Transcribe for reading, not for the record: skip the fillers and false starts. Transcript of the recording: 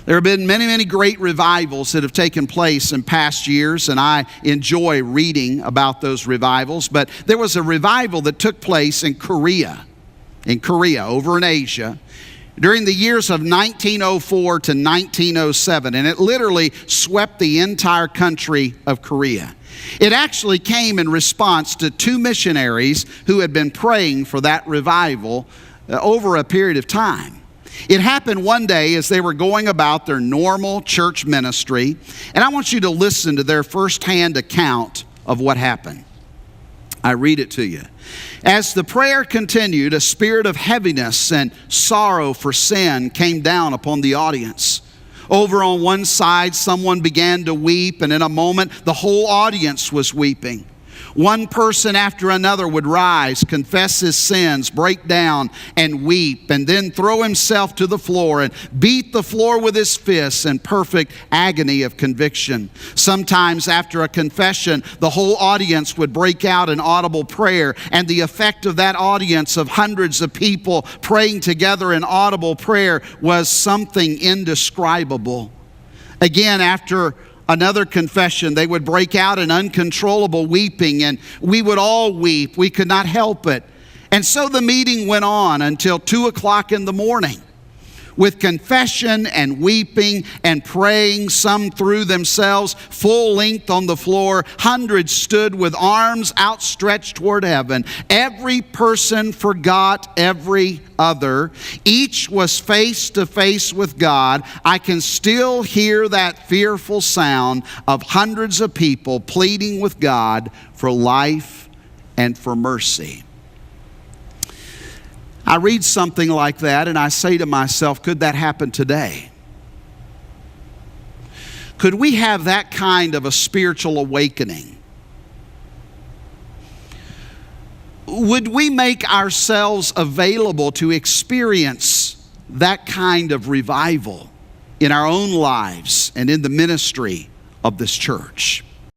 There have been many, many great revivals that have taken place in past years, and I enjoy reading about those revivals. But there was a revival that took place in Korea, over in Asia, during the years of 1904 to 1907, and it literally swept the entire country of Korea. It actually came in response to two missionaries who had been praying for that revival over a period of time. It happened one day as they were going about their normal church ministry, and I want you to listen to their firsthand account of what happened. I read it to you. As the prayer continued, a spirit of heaviness and sorrow for sin came down upon the audience. Over on one side, someone began to weep, and in a moment, the whole audience was weeping. One person after another would rise, confess his sins, break down and weep, and then throw himself to the floor and beat the floor with his fists in perfect agony of conviction. Sometimes after a confession, the whole audience would break out in audible prayer, and the effect of that audience of hundreds of people praying together in audible prayer was something indescribable. Again, after another confession, they would break out in uncontrollable weeping, and we would all weep. We could not help it. And so the meeting went on until 2 o'clock in the morning. With confession and weeping and praying, some threw themselves full length on the floor. Hundreds stood with arms outstretched toward heaven. Every person forgot every other. Each was face to face with God. I can still hear that fearful sound of hundreds of people pleading with God for life and for mercy. I read something like that and I say to myself, could that happen today? Could we have that kind of a spiritual awakening? Would we make ourselves available to experience that kind of revival in our own lives and in the ministry of this church?